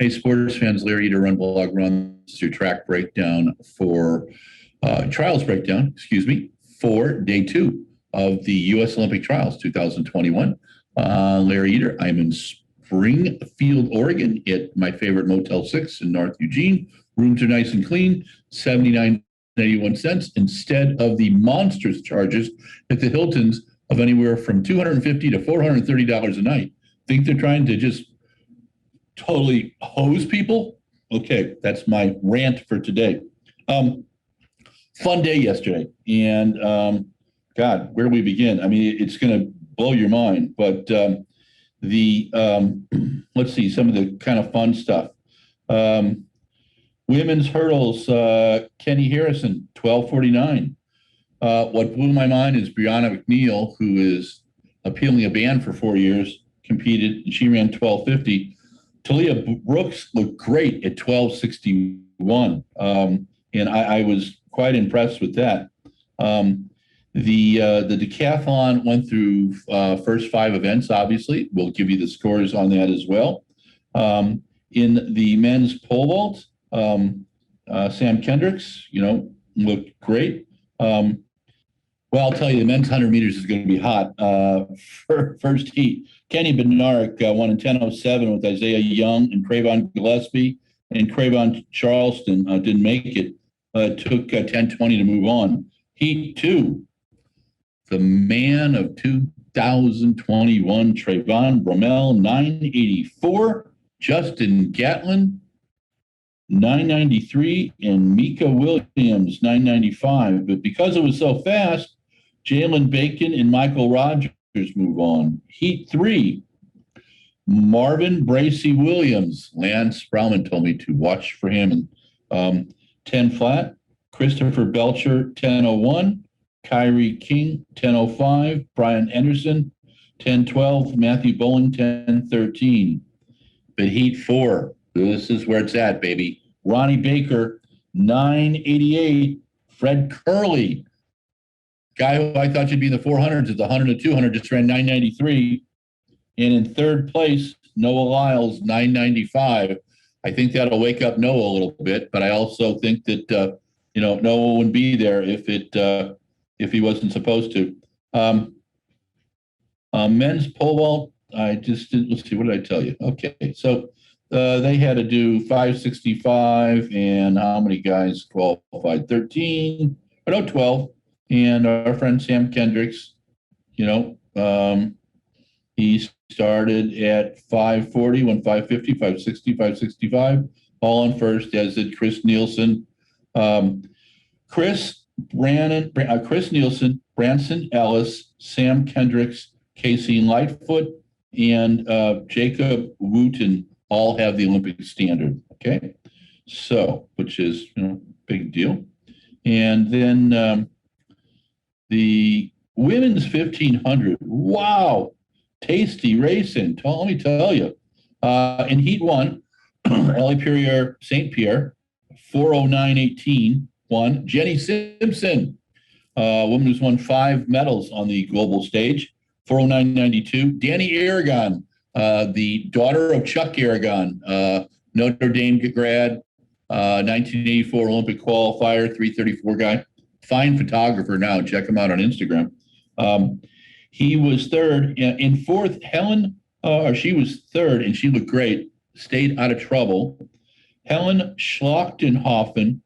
Hey, sports fans, Larry Eater, Run Blog Run. This is your track breakdown for trials breakdown, excuse me, for day two of the U.S. Olympic Trials 2021. Larry Eater, I'm in Springfield, Oregon at my favorite Motel 6 in North Eugene. Rooms are nice and clean, $79.81 instead of the monstrous charges at the Hiltons of anywhere from $250 to $430 a night. Think they're trying to just totally hose people? Okay, that's my rant for today. Fun day yesterday, and God, where do we begin? I mean, it's going to blow your mind, but let's see some of the kind of fun stuff. Women's hurdles, Kenny Harrison, 12:49. What blew my mind is Brianna McNeil, who is appealing a ban for 4 years, competed, and she ran 12:50. Talia Brooks looked great at 12:61, and I was quite impressed with that. The decathlon went through first five events, obviously. We'll give you the scores on that as well. In the men's pole vault, Sam Kendricks, looked great. Well, I'll tell you, the men's 100 meters is going to be hot. First heat, Kenny Bednarek won in 10:07 with Isaiah Young and Cravon Gillespie, and Cravon Charleston didn't make it. Took 10:20 to move on. Heat two, the man of 2021, Trayvon Bromell, 9:84. Justin Gatlin, 9:93, and Mika Williams, 9:95. But because it was so fast, Jalen Bacon and Michael Rogers move on. Heat three, Marvin Bracey Williams. Lance Browman told me to watch for him. And 10 flat. Christopher Belcher, 10:01. Kyrie King, 10:05. Brian Anderson, 10:12. Matthew Bowling, 10:13. But Heat four, this is where it's at, baby. Ronnie Baker, 9:88. Fred Curley, guy who I thought should be in the 400s at the 100 and 200, just ran 9:93. And in third place, Noah Lyles, 9:95. I think that'll wake up Noah a little bit, but I also think that Noah wouldn't be there if he wasn't supposed to. Men's pole vault, let's see, what did I tell you? Okay, so they had to do 5:65, and how many guys qualified? 13, or no, 12. And our friend Sam Kendricks, he started at 5:40, went 5:50, 5:60, 5:65, all on first, as did Chris Nielsen. Chris Nielsen, Branson Ellis, Sam Kendricks, Casey Lightfoot, and Jacob Wooten all have the Olympic standard. Okay, so which is big deal. And then the women's 1500. Wow, tasty racing. Let me tell you. In Heat one, Ellie Perrier St. Pierre, 4:09.18 won. Jenny Simpson, woman who's won 5 medals on the global stage, 4:09.92. Danny Aragon, the daughter of Chuck Aragon, Notre Dame grad, 1984 Olympic qualifier, 3:34 guy. Fine photographer now. Check him out on Instagram. He was third. In fourth, she was third, and she looked great. Stayed out of trouble. Helen Schlachtenhofen,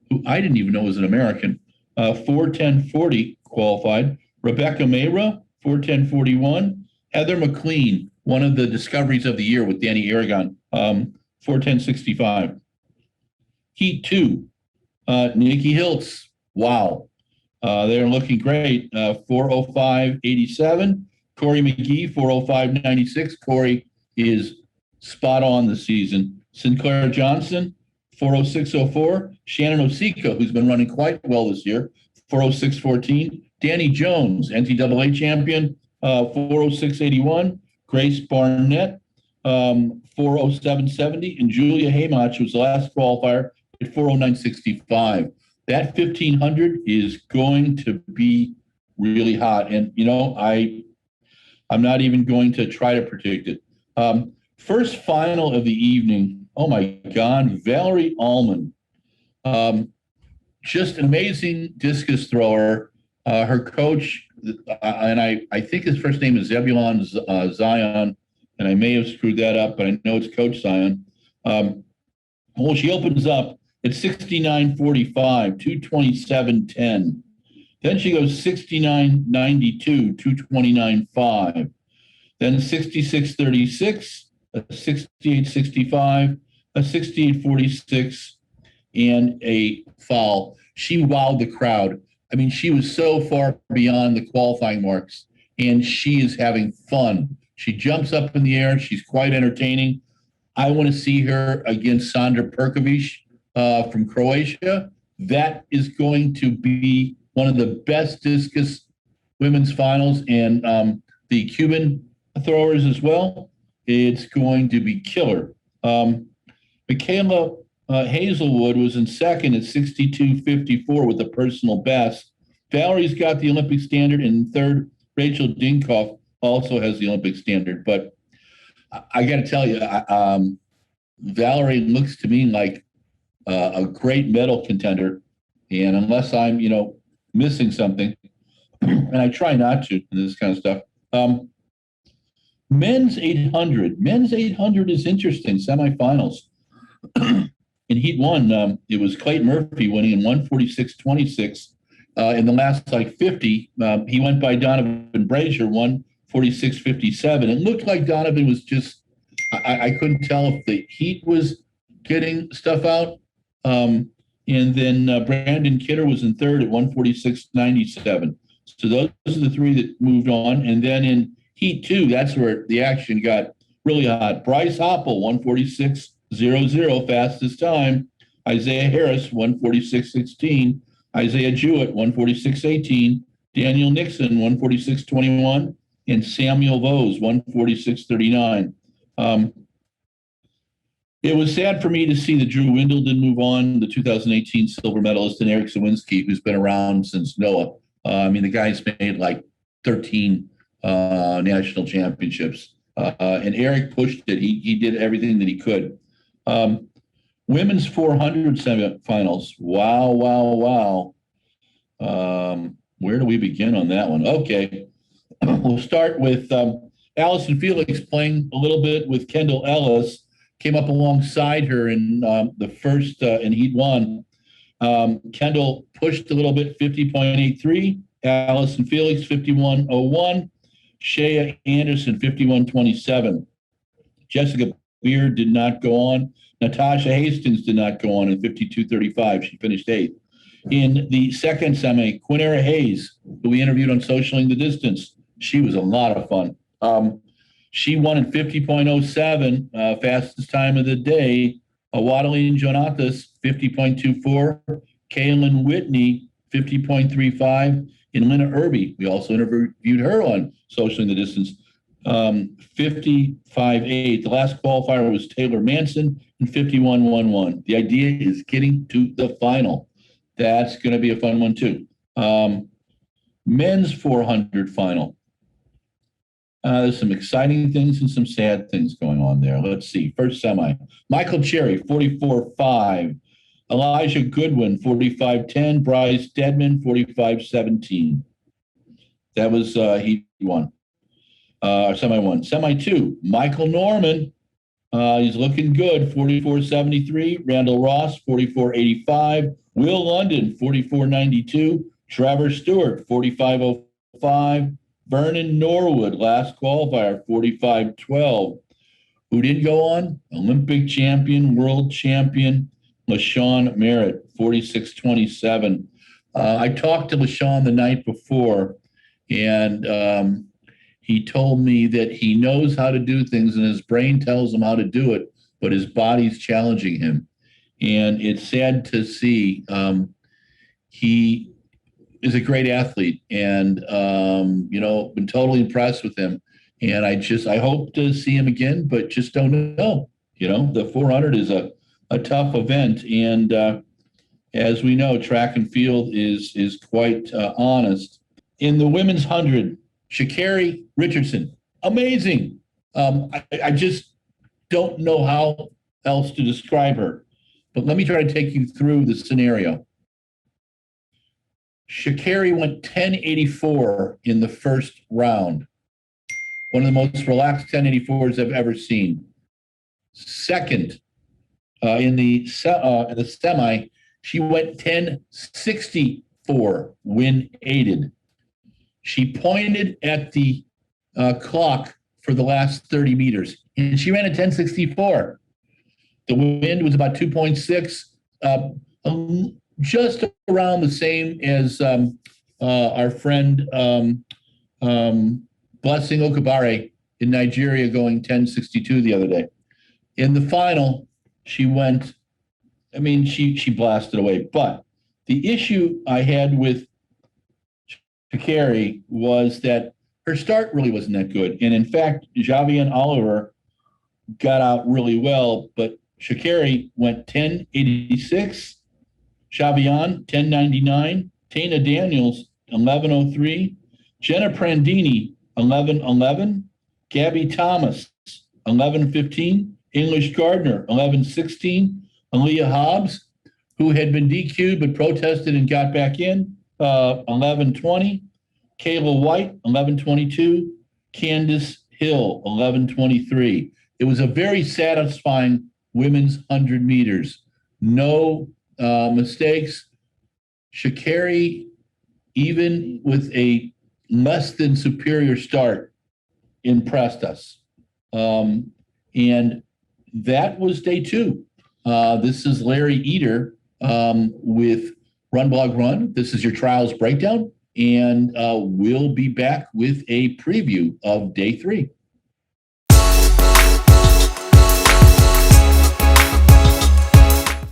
who I didn't even know was an American, 4:10.40 qualified. Rebecca Mayra, 4:10.41. Heather McLean, one of the discoveries of the year with Danny Aragon, 4:10.65. Heat two, Nikki Hiltz. Wow. They're looking great. 4:05.87. Corey McGee, 4:05.96. Corey is spot on this season. Sinclair Johnson, 4:06.04. Shannon Osika, who's been running quite well this year, 4:06.14. Danny Jones, NCAA champion, 4:06.81. Grace Barnett, 4:07.70. And Julia Haymach, who's the last qualifier, at 4:09.65. That 1500 is going to be really hot. And, I'm not even going to try to predict it. First final of the evening, Oh my God, Valerie Allman. Um, just an amazing discus thrower. Her coach, and I think his first name is Zebulon Zion, and I may have screwed that up, but I know it's Coach Zion. Well, she opens up at 69.45, 227.10. Then she goes 69.92, 229.5. Then 66.36, a 68.65, a 68.46, and a foul. She wowed the crowd. I mean, she was so far beyond the qualifying marks, and she is having fun. She jumps up in the air. She's quite entertaining. I want to see her against Sandra Perkovic from Croatia. That is going to be one of the best discus women's finals, and the Cuban throwers as well. It's going to be killer. Michaela Hazelwood was in second at 62.54 with a personal best. Valerie's got the Olympic standard, and third, Rachel Dinkoff also has the Olympic standard. But I got to tell you, Valerie looks to me like a great medal contender. And unless I'm, missing something, and I try not to in this kind of stuff. Men's 800. Men's 800 is interesting, semifinals. In Heat 1, it was Clayton Murphy winning in 146.26. In the last 50, he went by Donovan Brazier, 146.57. It looked like Donovan was just, I couldn't tell if the heat was getting stuff out. And then Brandon Kidder was in third at 146.97. So those are the three that moved on. And then in Heat 2, that's where the action got really hot. Bryce Hoppel, 146.00, fastest time. Isaiah Harris, 146.16. Isaiah Jewett, 146.18. Daniel Nixon, 146.21. And Samuel Vose, 146.39. It was sad for me to see that Drew Windle didn't move on, the 2018 silver medalist, and Eric Sawinski, who's been around since Noah. The guy's made 13 national championships. And Eric pushed it. He did everything that he could. Women's 400 semifinals. Wow. Where do we begin on that one? Okay. We'll start with Allison Felix playing a little bit with Kendall Ellis. Came up alongside her in the first in Heat 1. Kendall pushed a little bit, 50.83. Allison Felix, 51.01. Shea Anderson, 51.27. Jessica Beard did not go on. Natasha Hastings did not go on in 52.35. She finished eighth. In the second semi, Quinera Hayes, who we interviewed on Socialing the Distance, she was a lot of fun. She won in 50.07, fastest time of the day. Wadaline Jonathas, 50.24. Kaylin Whitney, 50.35. And Lynna Irby, we also interviewed her on Socialing the Distance, 55.8. The last qualifier was Taylor Manson in 51.11. The idea is getting to the final. That's going to be a fun one, too. Men's 400 final. There's some exciting things and some sad things going on there. Let's see. First semi. Michael Cherry, 44.5. Elijah Goodwin, 45.10. Bryce Deadman, 45.17. That was Heat 1. Semi 1. Semi 2. Michael Norman. He's looking good. 44.73. Randall Ross, 44.85. Will London, 44.92. Trevor Stewart, 45.05. Vernon Norwood, last qualifier, 45.12. Who didn't go on? Olympic champion, world champion, LaShawn Merritt, 46.27. I talked to LaShawn the night before, and he told me that he knows how to do things and his brain tells him how to do it, but his body's challenging him. And it's sad to see. He is a great athlete, and been totally impressed with him. And I hope to see him again, but just don't know. The 400 is a tough event, and as we know, track and field is quite honest. In the women's 100, Sha'carri Richardson, amazing. I just don't know how else to describe her, but let me try to take you through the scenario. Sha'carri went 1084 in the first round. One of the most relaxed 1084s I've ever seen. Second, in the semi, she went 1064, wind aided. She pointed at the clock for the last 30 meters, and she ran at 1064. The wind was about 2.6, just around the same as our friend Blessing Okabare in Nigeria going 1062 the other day. In the final, she went, I mean, she blasted away. But the issue I had with Sha'carri was that her start really wasn't that good. And in fact, Javian Oliver got out really well, but Sha'carri went 1086, Javian 1099, Tana Daniels 1103, Jenna Prandini 1111, Gabby Thomas 1115, English Gardner 1116, Aaliyah Hobbs, who had been DQ'd but protested and got back in, 1120, Kayla White 1122, Candace Hill 1123. It was a very satisfying women's 100 meters. No mistakes. Sha'carri, even with a less than superior start, impressed us. And that was day two. This is Larry Eder with RunBlogRun. This is your trials breakdown, and we'll be back with a preview of day three.